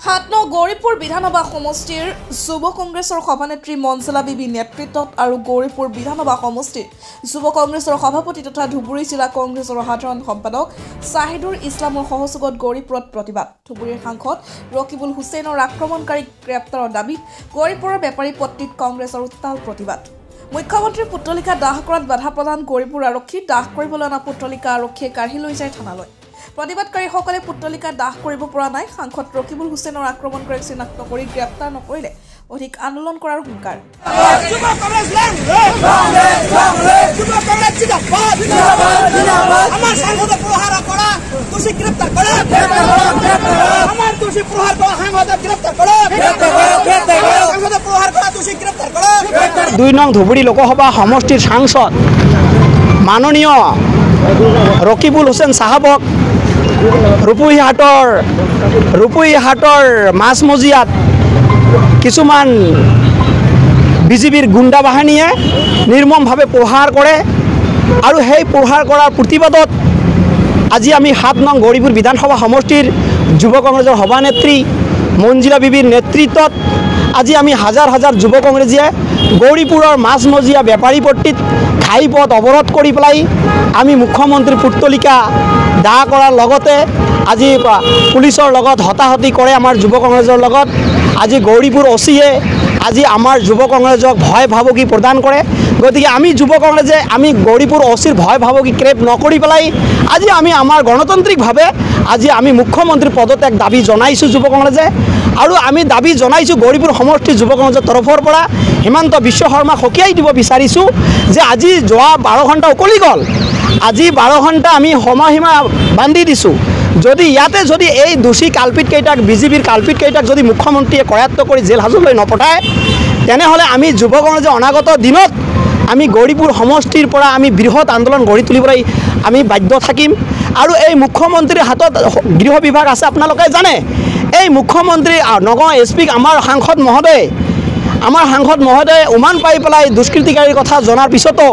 হাতনো গৌৰীপুৰ বিধানসভা সমষ্টিৰ যুৱ কংগ্ৰেছৰ সভানেত্ৰী মঞ্জুলা বিবি নেতৃত্বত আৰু গৌৰীপুৰ বিধানসভা সমষ্টিৰ যুৱ কংগ্ৰেছৰ সভাপতি তথা ধুবুৰী জিলা কংগ্ৰেছৰ সাধাৰণ সম্পাদক ছাহিদুৰ ইছলামৰ সহযোগত গৌৰীপুৰত প্ৰতিবাদ। ধুবুৰীৰ সাংসদ ৰকিবুল হুছেইনৰ আক্ৰমণকাৰীক গ্ৰেপ্তাৰৰ দাবীত গৌৰীপুৰৰ বেপাৰী পট্টিত কংগ্ৰেছৰ উত্তাল প্ৰতিবাদ। মুখ্যমন্ত্ৰীৰ পুত্তলিকা দাহ কৰাত বাধা প্ৰদান গৌৰীপুৰ আৰক্ষী দাহ কৰিবলৈ অনা পুত্তলিকা আৰক্ষীয়ে কাঢ়ি লৈ যায় থানালৈ। প্ৰতিবাদকাৰীসকলে পুত্তলিকা দাহ কৰিব পৰা নাই। সাংসদ ৰকিবুল হুছেইনৰ আক্ৰমণকাৰীক চিনাক্ত কৰি গ্ৰেপ্তাৰ নকৰিলে অধিক আন্দোলন কৰাৰ হুংকাৰ। দুই নং ধুবুৰী লোকসভা সমষ্টিৰ সাংসদ মাননীয় ৰকিবুল হুছেইন সাহাবক ৰূপহীহাটৰ মাছমজিয়াত কিছুমান বিজেপিৰ গুণ্ডা বাহিনীয়ে নিৰ্মমভাৱে প্ৰহাৰ কৰে আৰু সেই প্ৰহাৰ কৰাৰ প্ৰতিবাদত আজি আমি ৭ নং গৌৰীপুৰ বিধানসভা সমষ্টিৰ যুৱ কংগ্ৰেছৰ সভানেত্ৰী মঞ্জুলা বিবিৰ নেতৃত্বত আজি আমি হাজাৰ হাজাৰ যুৱ কংগ্ৰেছীয়ে গৌৰীপুৰৰ মাছমজিয়া বেপাৰী পট্টিত ঘাইপথ অৱৰোধ কৰি পেলাই আমি মুখ্যমন্ত্ৰীৰ পুত্তলিকা দাহ কৰাৰ লগতে আজি পুলিচৰ লগত হতাহতি কৰে আমাৰ যুৱ কংগ্ৰেছৰ লগত। আজি গৌৰীপুৰ অচিয়ে আজি আমাৰ যুৱ কংগ্ৰেছক ভয় ভাবুকি প্ৰদান কৰে। গতিকে আমি যুৱ কংগ্ৰেছে আমি গৌৰীপুৰ অচিৰ ভয় ভাবুকি ক্ৰেপ নকৰি পেলাই আজি আমি আমাৰ গণতান্ত্ৰিকভাৱে আজি আমি মুখ্যমন্ত্ৰীৰ পদত্যাগ দাবী জনাইছোঁ যুৱ কংগ্ৰেছে। আৰু আমি দাবী জনাইছোঁ গৌৰীপুৰ সমষ্টিৰ যুৱ কংগ্ৰেছৰ তৰফৰ পৰা হিমন্ত বিশ্ব শৰ্মাক সকীয়াই দিব বিচাৰিছোঁ যে আজি যোৱা 12 ঘণ্টা উকলি গ'ল। আজি 12 ঘণ্টা আমি সময়সীমা বান্ধি দিছোঁ। যদি ইয়াতে যদি এই দোষী কালপিতকেইটাক বিজেপিৰ কালপিতকেইটাক যদি মুখ্যমন্ত্ৰীয়ে কৰায়ত্ব কৰি জেল হাজতলৈ নপঠায় তেনেহ'লে আমি যুৱ কংগ্ৰেছে অনাগত দিনত আমি গৌৰীপুৰ সমষ্টিৰ পৰা আমি বৃহৎ আন্দোলন গঢ়ি তুলিবলৈ আমি বাধ্য থাকিম। আৰু এই মুখ্যমন্ত্ৰীৰ হাতত গৃহ বিভাগ আছে, আপোনালোকে জানে। এই মুখ্যমন্ত্ৰী নগাঁও এছপিক আমাৰ সাংসদ মহোদয়ে উমান পাই পেলাই দুষ্কৃতিকাৰীৰ কথা জনাৰ পিছতো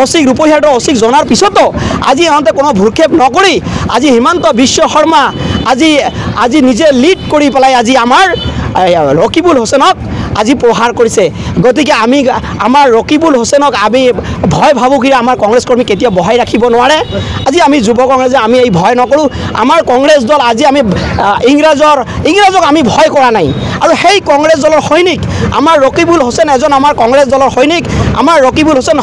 অচিক ৰূপহীহাটৰ অচিক জনাৰ পিছতো আজি ইহঁতে কোনো ভ্ৰক্ষেপ নকৰি আজি হিমন্ত বিশ্ব শৰ্মা আজি নিজে লিড কৰি পেলাই আজি আমাৰ ৰকিবুল হুছেইনক আজি প্ৰহাৰ কৰিছে। গতিকে আমি আমাৰ ৰকিবুল হুছেইনক আমি ভয় ভাবুকিৰে আমাৰ কংগ্ৰেছ কৰ্মী কেতিয়া বহাই ৰাখিব নোৱাৰে। আজি আমি যুৱ কংগ্ৰেছে আমি এই ভয় নকৰোঁ। আমাৰ কংগ্ৰেছ দল আজি আমি ইংৰাজক আমি ভয় কৰা নাই। আৰু সেই কংগ্ৰেছ দলৰ সৈনিক আমাৰ ৰকিবুল হুছেইন এজন আমাৰ কংগ্ৰেছ দলৰ সৈনিক। আমাৰ ৰকিবুল হুছেইন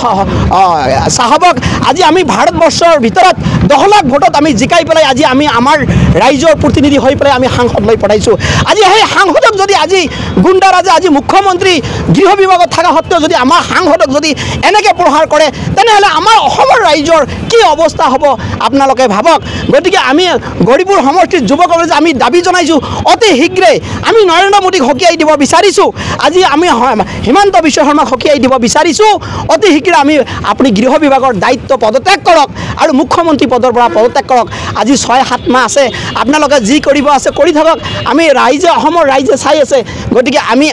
সাহাবক আজি আমি ভাৰতবৰ্ষৰ ভিতৰত 10 লাখ ভোটত আমি জিকাই পেলাই আজি আমি আমাৰ ৰাইজৰ প্ৰতিনিধি হৈ পেলাই আমি সাংসদলৈ পঠাইছোঁ। আজি সেই সাংসদক যদি আজি গুণ্ডাৰাজে আজি মুখ্যমন্ত্ৰী গৃহ বিভাগত থকা সত্ত্বেও যদি আমাৰ সাংসদক যদি এনেকৈ প্ৰহাৰ কৰে তেনেহ'লে আমাৰ অসমৰ ৰাইজৰ কি অৱস্থা হ'ব আপোনালোকে ভাবক। গতিকে আমি গৌৰীপুৰ সমষ্টিৰ যুৱ কংগ্ৰেছে আমি দাবী জনাইছোঁ অতি শীঘ্ৰে আমি নৰেন্দ্ৰ মোদীক সকীয়াই দিব বিচাৰিছোঁ। আজি আমি হিমন্ত বিশ্ব শৰ্মাক সকীয়াই দিব বিচাৰিছোঁ। অতি শীঘ্ৰে আমি আপুনি গৃহ বিভাগৰ দায়িত্ব পদত্যাগ কৰক আৰু মুখ্যমন্ত্ৰী পদৰ পৰা পদত্যাগ কৰক। আজি 6-7 মাহ আছে, আপোনালোকে যি কৰিব আছে কৰি থাকক। আমি অসমৰ ৰাইজে চাই আছে। গতিকে আমি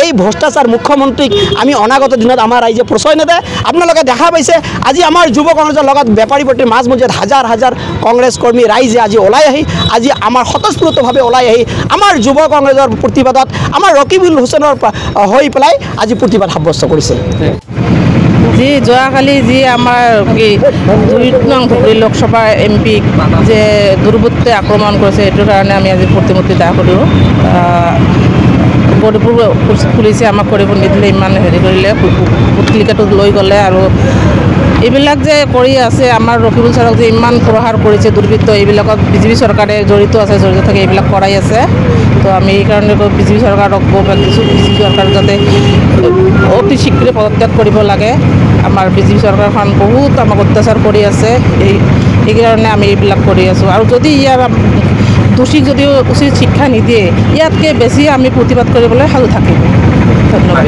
এই ভ্ৰষ্টাচাৰ মুখ্যমন্ত্ৰীক আমি অনাগত দিনত আমাৰ ৰাইজে প্ৰশ্ৰয় নেদে। আপোনালোকে দেখা পাইছে আজি আমাৰ যুৱ কংগ্ৰেছৰ লগত বেপাৰী পট্টিৰ মাছমজিয়াত হাজাৰ হাজাৰ কংগ্ৰেছ কৰ্মী ৰাইজে আজি ওলাই আহি আজি আমাৰ স্বতঃস্ফূৰ্তভাৱে ওলাই আহি আমাৰ যুৱ কংগ্ৰেছৰ প্ৰতিবাদত আমাৰ ৰকিবুল হুছেইনৰ হৈ পেলাই আজি প্ৰতিবাদ সাব্যস্ত কৰিছে। যি যোৱাকালি যি আমাৰ 2 নং ধুবুৰী লোকসভা এমপিক যে দুৰ্বৃত্তই আক্ৰমণ কৰিছে এইটোৰ কাৰণে আমি আজি প্ৰতিমূৰ্তি দাহ কৰোঁ। গৌৰীপুৰ পুলিচে আমাক কৰিব নিদিলে, ইমান হেৰি কৰিলে, পুতলিকাটো লৈ গ'লে। আৰু এইবিলাক যে কৰি আছে আমাৰ ৰকিবুল ছাৰক যে ইমান প্ৰহাৰ কৰিছে দুৰ্বৃত্ত, এইবিলাকত বিজেপি চৰকাৰে জড়িত থাকে, এইবিলাক কৰাই আছে। তো আমি এইকাৰণে বিজেপি চৰকাৰক বলবান দিছোঁ বিজেপি চৰকাৰ যাতে অতি শীঘ্ৰে পদত্যাগ কৰিব লাগে। আমাৰ বিজেপি চৰকাৰখন বহুত আমাক অত্যাচাৰ কৰি আছে, সেইকাৰণে আমি এইবিলাক কৰি আছোঁ। আৰু যদি ইয়াৰ দোষীক যদিও উচিত শিক্ষা নিদিয়ে ইয়াতকৈ বেছি আমি প্ৰতিবাদ কৰিবলৈ সাজু থাকিম। ধন্যবাদ।